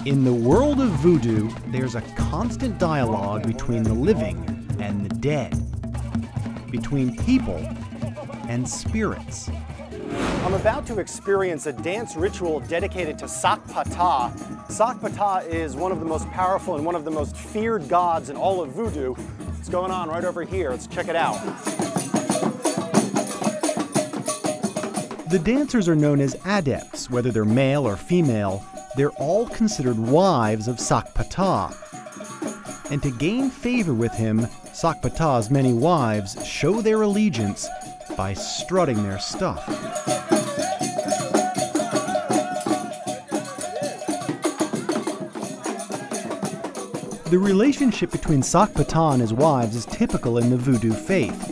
In the world of voodoo, there's a constant dialogue between the living and the dead, between people and spirits. I'm about to experience a dance ritual dedicated to Sakpata. Sakpata is one of the most powerful and one of the most feared gods in all of voodoo. It's going on right over here. Let's check it out. The dancers are known as adepts, whether they're male or female. They're all considered wives of Sakpata. And to gain favor with him, Sakpata's many wives show their allegiance by strutting their stuff. The relationship between Sakpata and his wives is typical in the voodoo faith.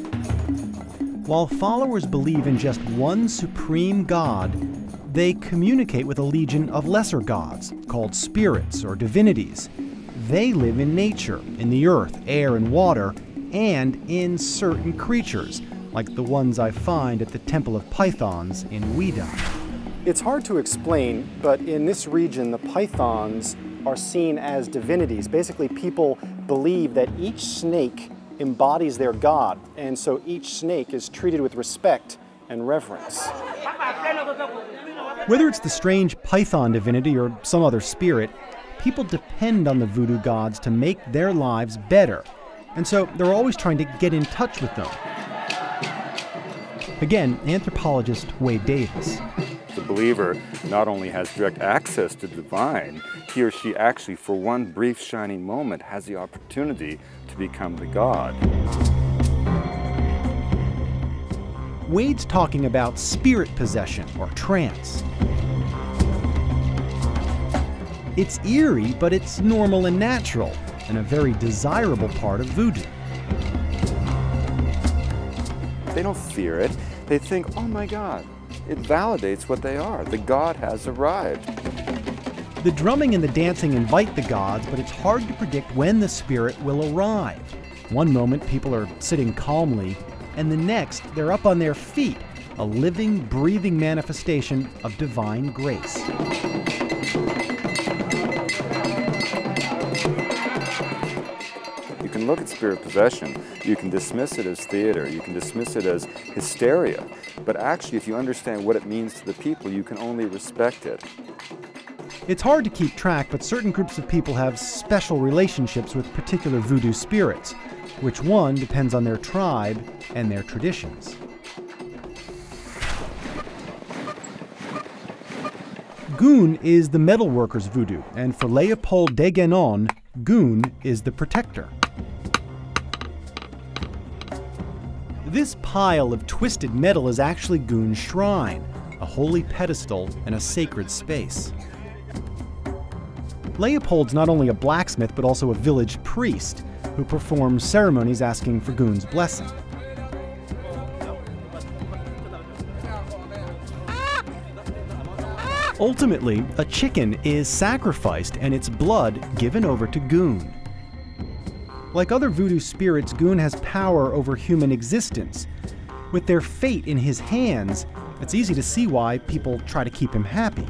While followers believe in just one supreme god, they communicate with a legion of lesser gods, called spirits or divinities. They live in nature, in the earth, air, and water, and in certain creatures, like the ones I find at the Temple of Pythons in Ouida. It's hard to explain, but in this region, the pythons are seen as divinities. Basically, people believe that each snake embodies their god, and so each snake is treated with respect and reverence. Whether it's the strange python divinity or some other spirit, people depend on the voodoo gods to make their lives better, and so they're always trying to get in touch with them. Again, anthropologist Wade Davis. The believer not only has direct access to the divine, he or she actually, for one brief shining moment, has the opportunity to become the god. Wade's talking about spirit possession, or trance. It's eerie, but it's normal and natural, and a very desirable part of voodoo. They don't fear it. They think, oh my God, it validates what they are. The god has arrived. The drumming and the dancing invite the gods, but it's hard to predict when the spirit will arrive. One moment, people are sitting calmly, and the next, they're up on their feet, a living, breathing manifestation of divine grace. You can look at spirit possession, you can dismiss it as theater, you can dismiss it as hysteria, but actually if you understand what it means to the people, you can only respect it. It's hard to keep track, but certain groups of people have special relationships with particular voodoo spirits. Which one depends on their tribe and their traditions. Goon is the metalworker's voodoo, and for Leopold de Guénon, Goon is the protector. This pile of twisted metal is actually Goon's shrine, a holy pedestal and a sacred space. Leopold's not only a blacksmith, but also a village priest, who performs ceremonies asking for Goon's blessing. Ultimately, a chicken is sacrificed and its blood given over to Goon. Like other voodoo spirits, Goon has power over human existence. With their fate in his hands, it's easy to see why people try to keep him happy.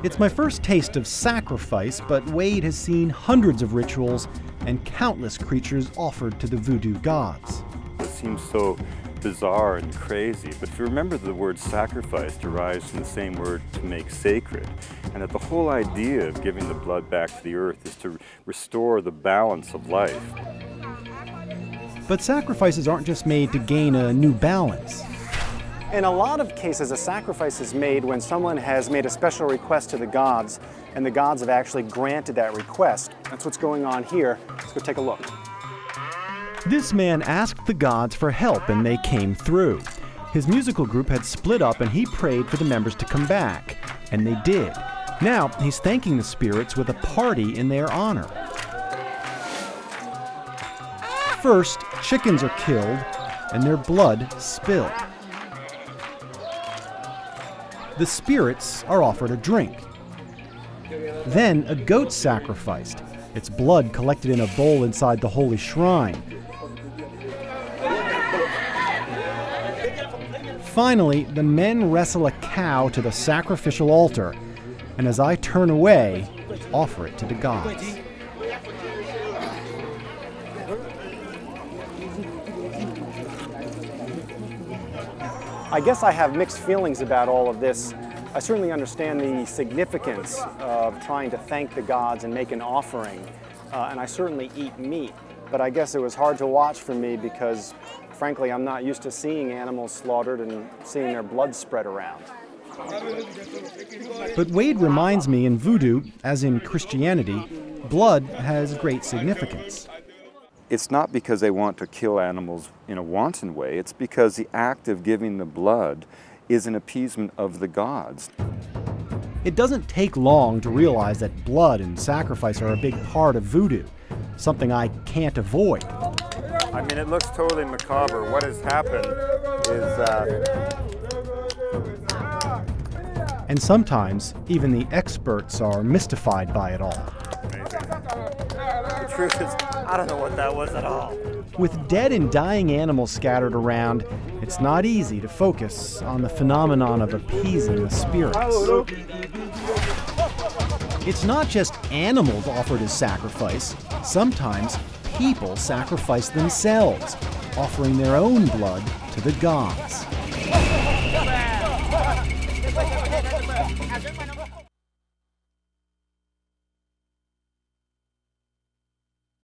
It's my first taste of sacrifice, but Wade has seen hundreds of rituals and countless creatures offered to the voodoo gods. It seems so bizarre and crazy, but if you remember, the word sacrifice derives from the same word to make sacred, and that the whole idea of giving the blood back to the earth is to restore the balance of life. But sacrifices aren't just made to gain a new balance. In a lot of cases, a sacrifice is made when someone has made a special request to the gods, and the gods have actually granted that request. That's what's going on here. Let's go take a look. This man asked the gods for help, and they came through. His musical group had split up, and he prayed for the members to come back, and they did. Now, he's thanking the spirits with a party in their honor. First, chickens are killed, and their blood spilled. The spirits are offered a drink. Then a goat's sacrificed, its blood collected in a bowl inside the holy shrine. Finally, the men wrestle a cow to the sacrificial altar. and as I turn away, offer it to the gods. I guess I have mixed feelings about all of this. I certainly understand the significance of trying to thank the gods and make an offering, and I certainly eat meat. But I guess it was hard to watch for me because, frankly, I'm not used to seeing animals slaughtered and seeing their blood spread around. But Wade reminds me in Voodoo, as in Christianity, blood has great significance. It's not because they want to kill animals in a wanton way, it's because the act of giving the blood is an appeasement of the gods. It doesn't take long to realize that blood and sacrifice are a big part of Voodoo, something I can't avoid. I mean, it looks totally macabre. What has happened is And sometimes, even the experts are mystified by it all. the truth is, I don't know what that was at all. With dead and dying animals scattered around, it's not easy to focus on the phenomenon of appeasing the spirits. It's not just animals offered as sacrifice. Sometimes people sacrifice themselves, offering their own blood to the gods.